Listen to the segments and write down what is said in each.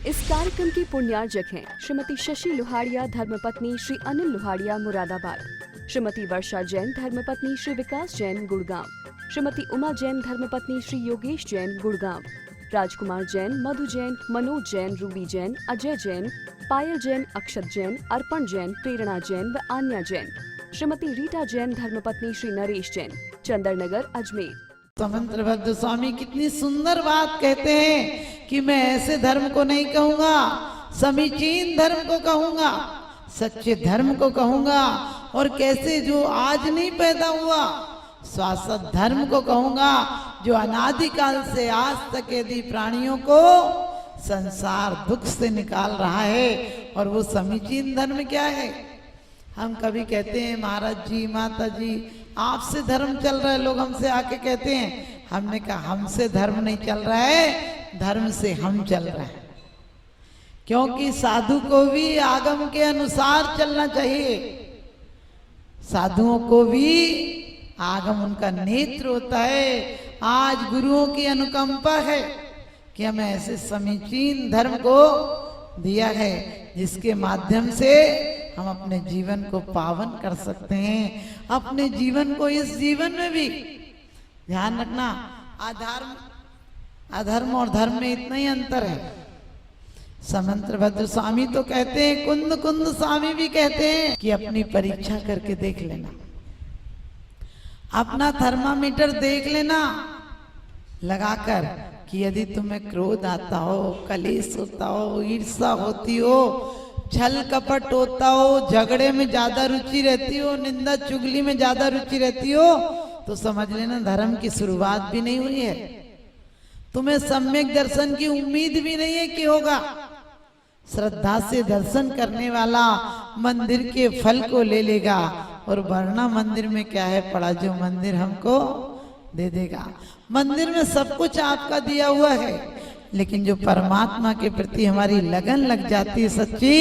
इस कार्यक्रम की पुण्यार्जक हैं श्रीमती शशि लोहाड़िया धर्मपत्नी श्री अनिल लोहाड़िया मुरादाबाद, श्रीमती वर्षा जैन धर्मपत्नी श्री विकास जैन गुड़गांव, श्रीमती उमा जैन धर्मपत्नी श्री योगेश जैन गुड़गांव, राजकुमार जैन, मधु जैन, मनोज जैन, रूबी जैन, अजय जैन, पायल जैन, अक्षत जैन, अर्पण जैन, प्रेरणा जैन व आन्या जैन, श्रीमती रीटा जैन धर्मपत्नी श्री नरेश जैन, चंदरनगर अजमेर। समंत्रभद्र स्वामी कितनी सुंदर बात कहते हैं कि मैं ऐसे धर्म को नहीं कहूंगा, समीचीन धर्म को कहूंगा, सच्चे धर्म को कहूंगा, और कैसे जो आज नहीं पैदा हुआ शाश्वत धर्म को कहूंगा, जो अनादिकाल से आज तक यदि प्राणियों को संसार दुख से निकाल रहा है। और वो समीचीन धर्म क्या है? हम कभी कहते हैं महाराज जी, माता जी, आपसे धर्म चल रहा है, लोग हमसे आके कहते हैं, हमने कहा हमसे धर्म नहीं चल रहा है, धर्म से हम चल रहे हैं। क्योंकि साधु को भी आगम के अनुसार चलना चाहिए, साधुओं को भी आगम उनका नेत्र होता है। आज गुरुओं की अनुकंपा है कि हमें ऐसे समीचीन धर्म को दिया है जिसके माध्यम से हम अपने जीवन को पावन कर सकते हैं। अपने जीवन को इस जीवन में भी ध्यान रखना, अधर्म और धर्म में इतना ही अंतर है। समंत्रभद्र स्वामी तो कहते हैं, कुंद कुंद स्वामी भी कहते हैं कि अपनी परीक्षा करके देख लेना, अपना थर्मामीटर देख लेना लगाकर कि यदि तुम्हें क्रोध आता हो, कलेश होता हो, ईर्ष्या होती हो, छल कपट होता हो, झगड़े में ज्यादा रुचि रहती हो, निंदा चुगली में ज्यादा रुचि रहती हो, तो समझ लेना धर्म की शुरुआत भी नहीं हुई है। तुम्हें सम्यक दर्शन की उम्मीद भी नहीं है कि होगा। श्रद्धा से दर्शन करने वाला मंदिर के फल को ले लेगा, और वरना मंदिर में क्या है पड़ा, जो मंदिर हमको दे देगा। मंदिर में सब कुछ आपका दिया हुआ है, लेकिन जो परमात्मा के प्रति हमारी लगन लग जाती है सच्ची,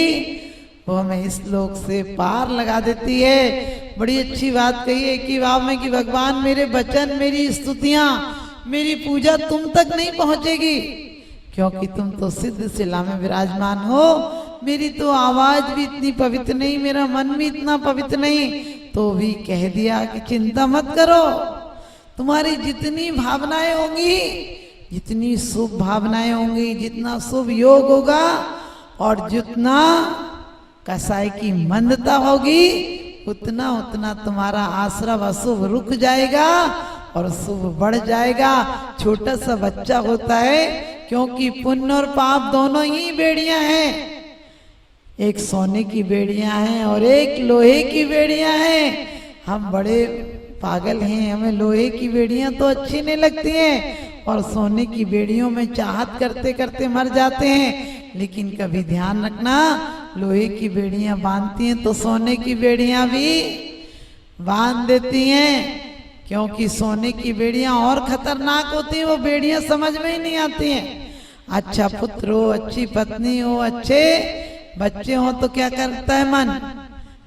वो हमें इस लोक से पार लगा देती है। बड़ी अच्छी बात कही है कि भाव में कि भगवान मेरे वचन, मेरी स्तुतियां, मेरी पूजा तुम तक नहीं पहुंचेगी, क्योंकि तुम तो सिद्ध शिला में विराजमान हो। मेरी तो आवाज भी इतनी पवित्र नहीं, मेरा मन भी इतना पवित्र नहीं, तो भी कह दिया कि चिंता मत करो, तुम्हारी जितनी भावनाएं होंगी, जितनी शुभ भावनाएं होंगी, जितना शुभ योग होगा, और जितना कसाई की मंदता होगी, उतना उतना तुम्हारा आश्रम अशुभ रुक जाएगा और शुभ बढ़ जाएगा। छोटा सा बच्चा होता है, क्योंकि पुण्य और पाप दोनों ही बेड़ियां हैं, एक सोने की बेड़ियां हैं और एक लोहे की बेड़ियां हैं। हम बड़े पागल हैं, हमें लोहे की बेड़ियां तो अच्छी नहीं लगती हैं, और सोने की बेड़ियों में चाहत करते करते मर जाते हैं। लेकिन कभी ध्यान रखना, लोहे की बेड़ियां बांधती हैं तो सोने की बेड़ियां भी बांध देती हैं, क्योंकि सोने की बेड़ियां और खतरनाक होती हैं, वो बेड़ियां समझ में ही नहीं आती हैं। अच्छा पुत्र हो, अच्छी पत्नी हो, अच्छे बच्चे हो, तो क्या करता है मन,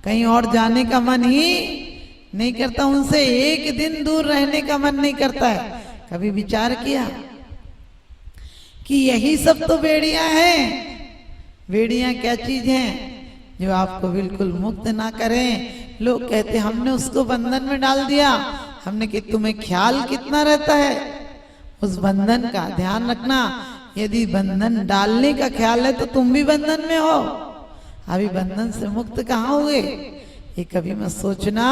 कहीं और जाने का मन ही नहीं करता, उनसे एक दिन दूर रहने का मन नहीं करता है। कभी विचार किया कि यही सब तो बेड़ियां हैं? बेड़ियां क्या चीज हैं जो आपको बिल्कुल मुक्त ना करें। लोग कहते हमने उसको बंधन में डाल दिया, हमने कि तुम्हें ख्याल कितना रहता है उस बंधन का। ध्यान रखना, यदि बंधन डालने का ख्याल है तो तुम भी बंधन में हो, अभी बंधन से मुक्त कहाँ हुए। ये कभी मत सोचना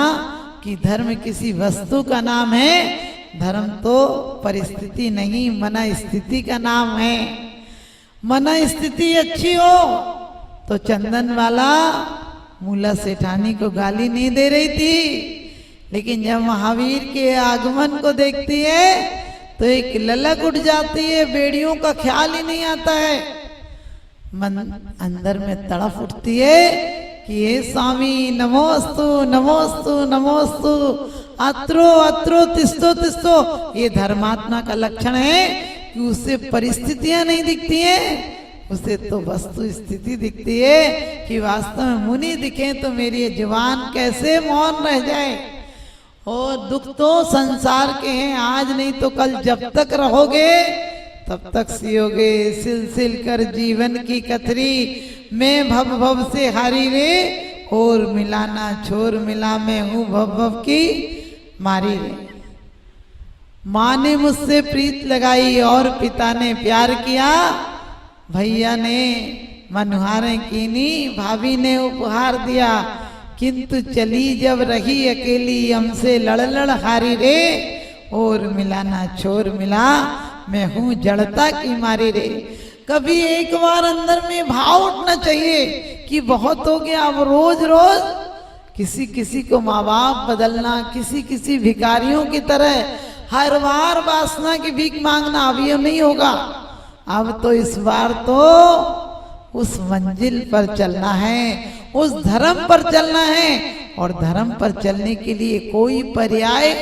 कि धर्म किसी वस्तु का नाम है, धर्म तो परिस्थिति नहीं, मना स्थिति का नाम है। मना स्थिति अच्छी हो तो चंदन वाला मूला सेठानी को गाली नहीं दे रही थी, लेकिन जब महावीर के आगमन को देखती है तो एक ललक उठ जाती है, बेड़ियों का ख्याल ही नहीं आता है। मन अंदर में तड़फ उठती है कि हे स्वामी नमोस्तु नमोस्तु नमोस्तु, अत्रो अत्रो तिस्तो तिस्तो। ये धर्मात्मा का लक्षण है कि उसे परिस्थितियां नहीं दिखती हैं, उसे तो वस्तु स्थिति दिखती है कि वास्तव में मुनि दिखे तो मेरी जुबान कैसे मौन रह जाए। और दुख तो संसार के हैं, आज नहीं तो कल जब तक रहोगे तब तक सियोगे सिल सिल कर जीवन की कथरी, मैं भव भव से हारी रे, और मिलाना छोर मिला, मैं हूं भव भव की मारी रे। माँ ने मुझसे प्रीत लगाई और पिता ने प्यार किया, भैया ने मनुहारें कीनी, भाभी ने उपहार दिया, किंतु चली जब रही अकेली, हमसे लड़ लड़ हारी रे, और मिलाना छोर मिला, मैं हूं जड़ता की मारी रे। कभी एक बार अंदर में भाव उठना चाहिए कि बहुत हो गया, अब रोज रोज किसी किसी को माँ बाप बदलना, किसी किसी भिखारियों की तरह हर बार वासना की भीख मांगना अब ये नहीं होगा। अब तो इस बार तो उस मंजिल पर चलना है, उस धर्म पर चलना है, और धर्म पर चलने के लिए कोई पर्याय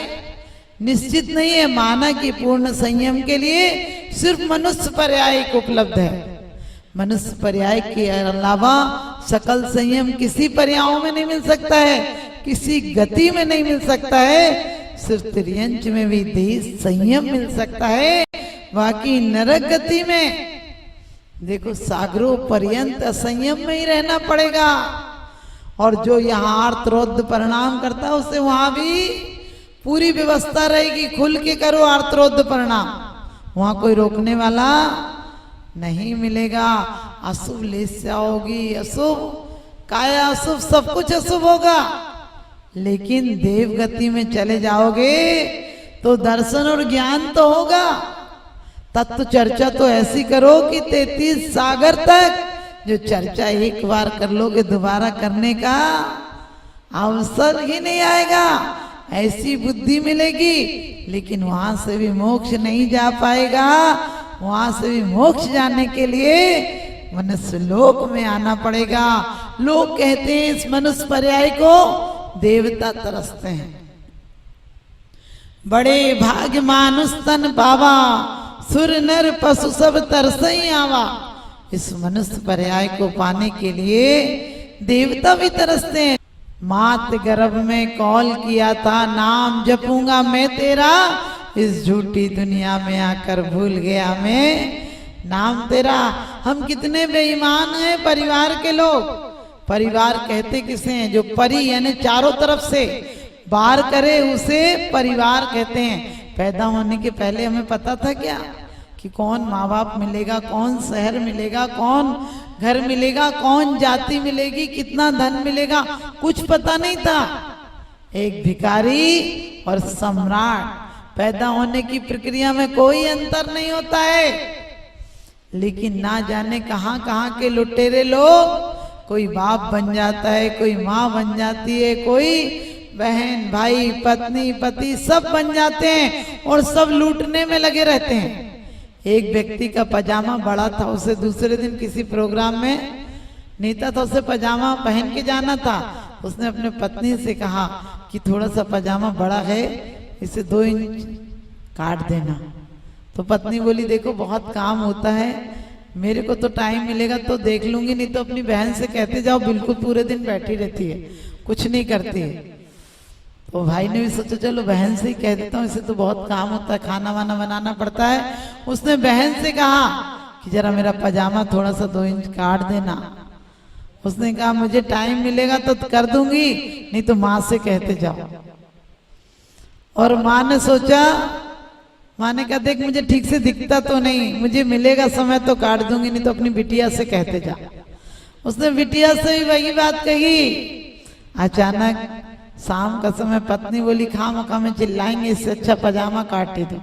निश्चित नहीं है। माना कि पूर्ण संयम के लिए सिर्फ मनुष्य पर्याय उपलब्ध है। मनुष्य पर्याय के अलावा सकल संयम किसी पर्यायों में नहीं मिल सकता है, किसी गति में नहीं मिल सकता है। सिर्फ त्रियंच में भी देश संयम मिल सकता है, बाकी नरक गति में देखो सागरों पर्यंत असंयम में ही रहना पड़ेगा। और जो यहाँ आर्तरोध प्रणाम करता है उसे वहां भी पूरी व्यवस्था रहेगी, खुल के करो आर्तरोध प्रणाम, वहां कोई रोकने वाला नहीं मिलेगा। अशुभ लेस्या होगी, अशुभ काया अशुभ, सब कुछ अशुभ होगा, लेकिन देव गति में चले जाओगे तो दर्शन और ज्ञान तो होगा। तत्व चर्चा तो ऐसी करो कि 33 सागर तक जो चर्चा एक बार कर लोगे दोबारा करने का अवसर ही नहीं आएगा। ऐसी बुद्धि मिलेगी, लेकिन वहां से भी मोक्ष नहीं जा पाएगा। वहां से भी मोक्ष जाने के लिए मनुष्य लोक में आना पड़ेगा। लोग कहते हैं इस मनुष्य पर्याय को देवता तरसते हैं। बड़े भाग्य मानुष तन पावा, सुर नर पशु सब तरसई आवा। इस मनुष्य पर्याय को पाने के लिए देवता भी तरसते हैं। मात गर्भ में कॉल किया था, नाम जपूंगा मैं तेरा, इस झूठी दुनिया में आकर भूल गया मैं नाम तेरा। हम कितने बेईमान हैं परिवार के लोग। परिवार कहते किसे हैं? जो परी यानी चारों तरफ से बार करे उसे परिवार कहते हैं। पैदा होने के पहले हमें पता था क्या कि कौन माँ बाप मिलेगा, कौन शहर मिलेगा, कौन घर मिलेगा, कौन जाति मिलेगी, कितना धन मिलेगा, कुछ पता नहीं था। एक भिखारी और सम्राट पैदा होने की प्रक्रिया में कोई अंतर नहीं होता है, लेकिन ना जाने कहां कहां के लुटेरे लोग, कोई बाप बन जाता है, कोई माँ बन जाती है, कोई बहन भाई पत्नी पति सब बन जाते हैं और सब लूटने में लगे रहते हैं। एक व्यक्ति का पजामा बड़ा था, उसे दूसरे दिन किसी प्रोग्राम में नेता था, उसे पजामा पहन के जाना था। उसने अपने पत्नी से कहा कि थोड़ा सा पजामा बड़ा है, इसे 2 इंच काट देना। तो पत्नी बोली देखो बहुत काम होता है, मेरे को तो टाइम मिलेगा तो देख लूंगी, नहीं तो अपनी बहन से कहते जाओ, बिल्कुल पूरे दिन बैठी रहती है, कुछ नहीं करती है। तो भाई ने भी सोचा चलो बहन से ही कह देता हूँ, इसे तो बहुत काम होता है, खाना वाना बनाना पड़ता है। उसने बहन से कहा कि जरा मेरा पजामा थोड़ा सा 2 इंच काट देना। उसने कहा मुझे टाइम मिलेगा तो कर दूंगी, नहीं तो माँ से कहते जाओ। और माँ ने सोचा, माँ ने कहा देख मुझे ठीक से दिखता तो नहीं, मुझे मिलेगा समय तो काट दूंगी, नहीं तो अपनी बिटिया से कहते जा। उसने बिटिया से भी वही बात कही। अचानक शाम का समय पत्नी बोली खामखा में चिल्लाएंगे, इससे अच्छा पजामा काट ही दो।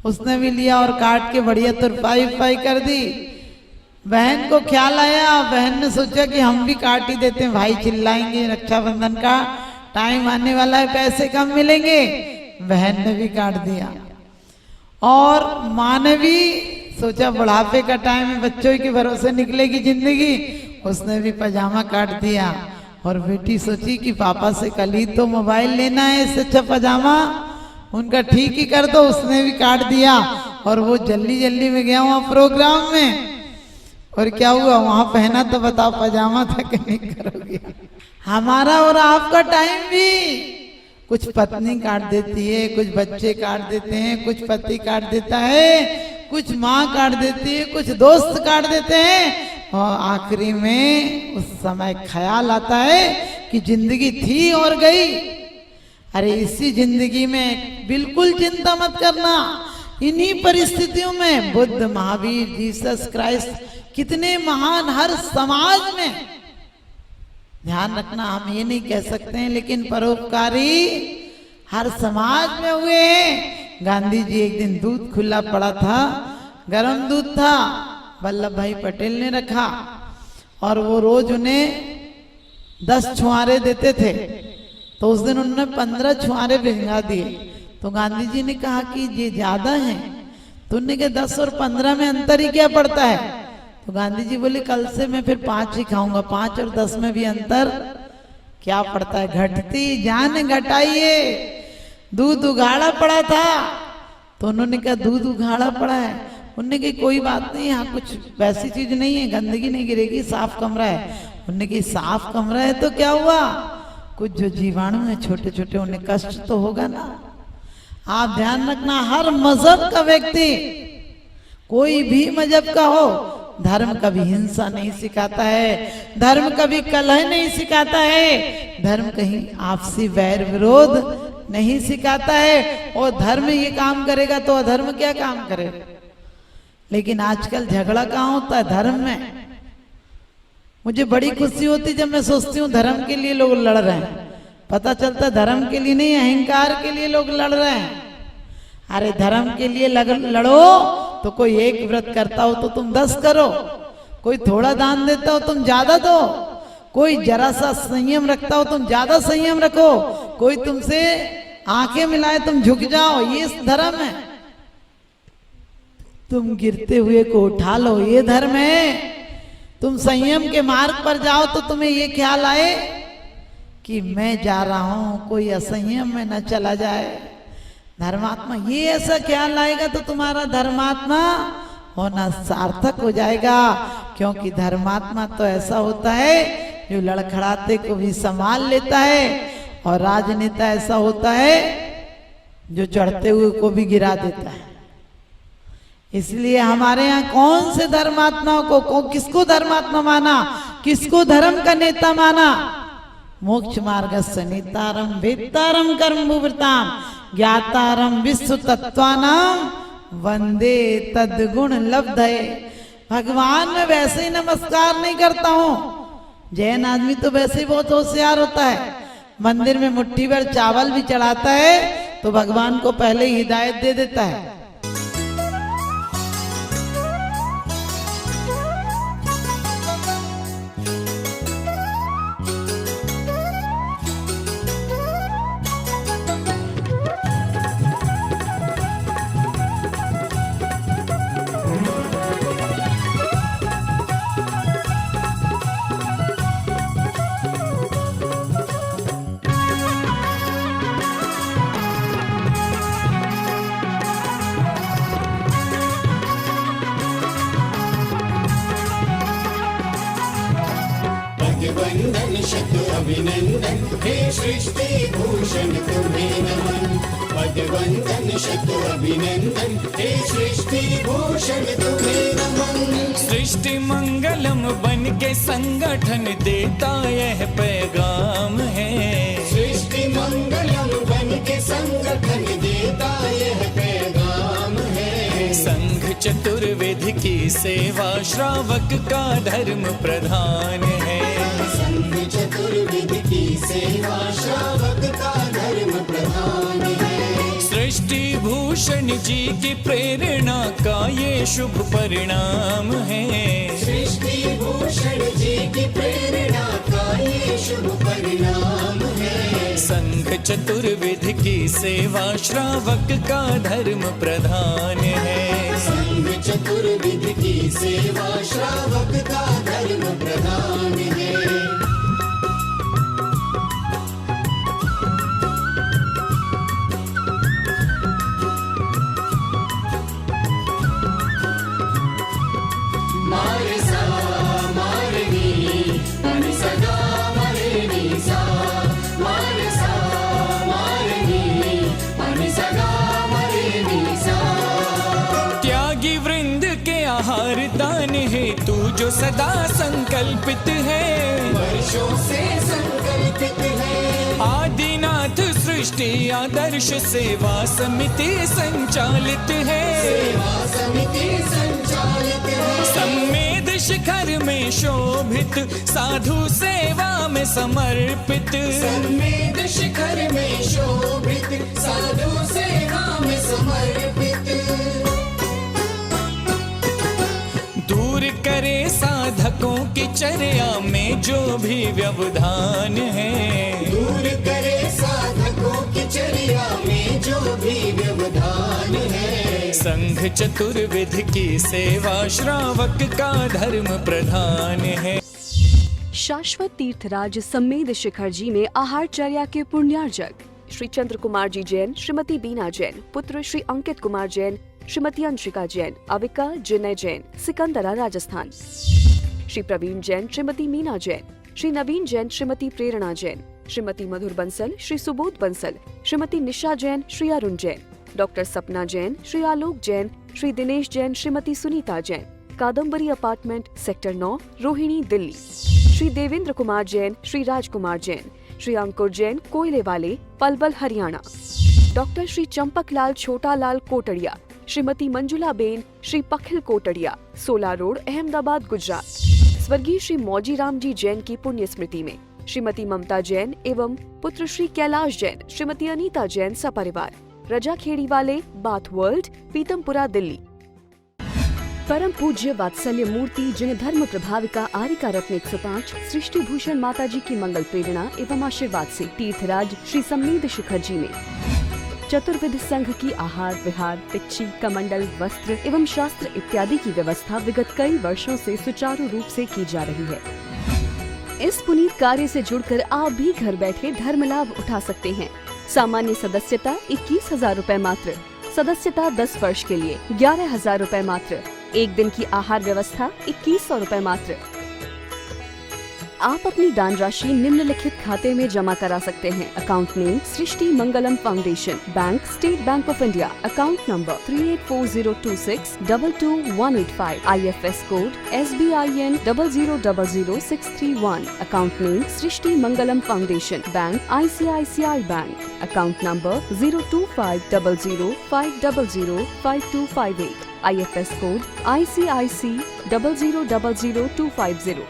उसने भी लिया और काट के बढ़िया तुरपाई कर दी। बहन को ख्याल आया, बहन ने सोचा कि हम भी काट ही देते हैं, भाई चिल्लाएंगे, रक्षाबंधन का टाइम आने वाला है, पैसे कम मिलेंगे। बहन ने भी काट दिया। और माँ ने भी सोचा बुढ़ापे का टाइम है, बच्चों के भरोसे निकलेगी जिंदगी, उसने भी पजामा काट दिया। और बेटी सोची कि पापा से कल ही तो मोबाइल लेना है, इससे अच्छा पजामा उनका ठीक ही कर दो, उसने भी काट दिया। और वो जल्दी जल्दी में गया वहां प्रोग्राम में, और क्या हुआ वहां पहना तो बताओ पजामा था कि नहीं करोगे। हमारा और आपका टाइम भी कुछ पत्नी काट देती है, कुछ बच्चे काट देते हैं, कुछ पति काट देता है, कुछ माँ काट देती है, कुछ दोस्त काट देते हैं, और आखिरी में उस समय ख्याल आता है कि जिंदगी थी और गई। अरे इसी जिंदगी में बिल्कुल चिंता मत करना। इन्हीं परिस्थितियों में बुद्ध, महावीर, जीसस क्राइस्ट कितने महान हर समाज में, ध्यान रखना हम ये नहीं कह सकते हैं, लेकिन परोपकारी हर समाज में हुए हैं। गांधी जी एक दिन दूध खुला पड़ा था, गर्म दूध था, वल्लभ भाई पटेल ने रखा और वो रोज उन्हें 10 छुआरे देते थे। तो उस दिन उन्होंने 15 छुआरे भिजवा दिए। तो गांधी जी ने कहा कि ये ज्यादा है। तो उन्होंने कहा 10 और 15 में अंतर ही क्या पड़ता है। तो गांधी जी बोले कल से मैं फिर 5 ही खाऊंगा, 5 और 10 में भी अंतर क्या पड़ता है। घटती जान घटाइए। दूध उघाड़ा पड़ा था तो उन्होंने कहा दूध उघाड़ा पड़ा है। उन्होंने कहा कोई बात नहीं, यहाँ कुछ वैसी चीज नहीं है, गंदगी नहीं गिरेगी, साफ कमरा है। उन्होंने कहा साफ कमरा है तो क्या हुआ, कुछ जो जीवाणु है छोटे छोटे उन्हें कष्ट तो होगा ना। आप ध्यान रखना, हर मजहब का व्यक्ति, कोई भी मजहब का हो, धर्म कभी हिंसा नहीं सिखाता है, धर्म कभी कलह नहीं सिखाता है, धर्म कहीं आपसी वैर विरोध नहीं सिखाता है। और धर्म ये काम करेगा तो अधर्म क्या काम करेगा। लेकिन आजकल झगड़ा कहाँ होता है, धर्म में। मुझे बड़ी खुशी होती जब मैं सोचती हूँ धर्म के लिए लोग लड़ रहे हैं। पता चलता धर्म के लिए नहीं, अहंकार के लिए लोग लड़ रहे हैं। अरे धर्म के लिए लड़ो तो कोई एक व्रत करता हो तो तुम 10 करो, कोई थोड़ा दान देता हो तुम ज्यादा दो, कोई जरा सा संयम रखता हो तुम ज्यादा संयम रखो, कोई तुमसे आंखें मिलाए तुम झुक जाओ, ये धर्म है। तुम गिरते हुए को उठा लो, ये धर्म है। तुम संयम के मार्ग पर जाओ तो तुम्हें ये ख्याल आए कि मैं जा रहा हूं, कोई असंयम में न चला जाए। धर्मात्मा ये ऐसा ख्याल आएगा तो तुम्हारा धर्मात्मा होना सार्थक हो जाएगा। क्योंकि धर्मात्मा तो ऐसा होता है जो लड़खड़ाते को भी संभाल लेता है, और राजनेता ऐसा होता है जो चढ़ते हुए को भी गिरा देता है। इसलिए हमारे यहाँ कौन से धर्मात्माओं को किसको धर्मात्मा माना, किसको धर्म का नेता माना। मोक्ष मार्गस्य नेतारम वेत्तारम कर्मभूवृताम ज्ञातारम विश्व तत्वानाम वंदे तद्गुण लब्धये। भगवान में वैसे ही नमस्कार नहीं करता हूँ। जैन आदमी तो वैसे ही बहुत होशियार होता है, मंदिर में मुट्ठी भर चावल भी चढ़ाता है तो भगवान को पहले ही हिदायत दे देता है। वंदन शत अभिनंदन हे सृष्टि भूषण तुम्हें नमन। पद वंदन शत अभिनंदन हे सृष्टि भूषण तुम्हें नमन। सृष्टि मंगलम बन के संगठन देता यह पैगाम है। सृष्टि मंगलम बन के संगठन देता यह पैगाम है। संघ चतुर्वेद की सेवा श्रावक का धर्म प्रधान है। संघ चतुर्वेद की सेवा श्रावक का धर्म प्रधान है। सृष्टि भूषण जी की प्रेरणा का ये शुभ परिणाम है। सृष्टि भूषण जी की प्रेरणा का ये शुभ परिणाम है। संघ चतुर्वेद की सेवा श्रावक का धर्म प्रधान है। संघ चतुर्वेद की सेवा श्रावक का धर्म प्रधान है। मारे सा मारे नी मारे सदा मारे नी सा मारे सा मारे नी मारे सदा मारे नी सा। त्यागी जो सदा संकल्पित है, वर्षों से संकल्पित है। आदिनाथ सृष्टि आदर्श सेवा समिति संचालित है, सेवा समिति संचालित है। सम्मेद शिखर में शोभित, साधु सेवा में समर्पित, सम्मेद शिखर में शोभित, साधु सेवा में समर्पित। दूर करे साधकों की चर्या में जो भी व्यवधान है, दूर करे साधकों की चर्या में जो भी व्यवधान है। संघ चतुर्विध की सेवा श्रावक का धर्म प्रधान है। शाश्वत तीर्थराज सम्मेद शिखर जी में आहारचर्या के पुण्यार्जक श्री चंद्र कुमार जी जैन, श्रीमती बीना जैन, पुत्र श्री अंकित कुमार जैन, श्रीमती अंशिका जैन, अविका जिनय जैन, सिकंदरा राजस्थान। श्री प्रवीण जैन, श्रीमती मीना जैन, श्री नवीन जैन, श्रीमती प्रेरणा जैन, श्रीमती मधुर बंसल, श्री सुबोध बंसल, श्रीमती निशा जैन, श्री अरुण जैन, डॉक्टर सपना जैन, श्री आलोक जैन, श्री दिनेश जैन, श्रीमती सुनीता जैन, कादम्बरी अपार्टमेंट सेक्टर 9, रोहिणी, दिल्ली। श्री देवेंद्र कुमार जैन, श्री राजकुमार जैन, श्री अंकुर जैन, कोयले वाले, पलवल, हरियाणा। Doctor Shri Champaklal Chhotalal Kotadia, Shrimati Manjula ben, Shri Pakhil Kotadia, 16 road, Ahmedabad, Gujarat. स्वर्गीय श्री मौजीराम जी जैन की पुण्य स्मृति में श्रीमती ममता जैन एवं पुत्र श्री कैलाश जैन, श्रीमती अनीता जैन सपरिवार, रजा खेड़ी वाले, बाथ वर्ल्ड, पीतमपुरा, दिल्ली। परम पूज्य वात्सल्य मूर्ति जिन्हें धर्म प्रभाविका आरिका रत्न 105 सृष्टि भूषण माता जी की मंगल प्रेरणा एवं आशीर्वाद से तीर्थराज श्री सम्मेद शिखर जी में चतुर्विध संघ की आहार विहार, पिच्ची, कमंडल, वस्त्र एवं शास्त्र इत्यादि की व्यवस्था विगत कई वर्षों से सुचारू रूप से की जा रही है। इस पुनीत कार्य से जुड़कर आप भी घर बैठे धर्म लाभ उठा सकते हैं। सामान्य सदस्यता 21,000 रूपए मात्र, सदस्यता 10 वर्ष के लिए 11,000 रूपए मात्र, एक दिन की आहार व्यवस्था 2100 रूपए मात्र। आप अपनी दान राशि निम्नलिखित खाते में जमा करा सकते हैं। Account name Srishti Mangalam foundation, bank state bank of India, account number 384026222185, IFS code SBIN 0000631, account name Srishti Mangalam foundation, bank ICICI bank, account number 02500500528, IFS code ICIC 0000250।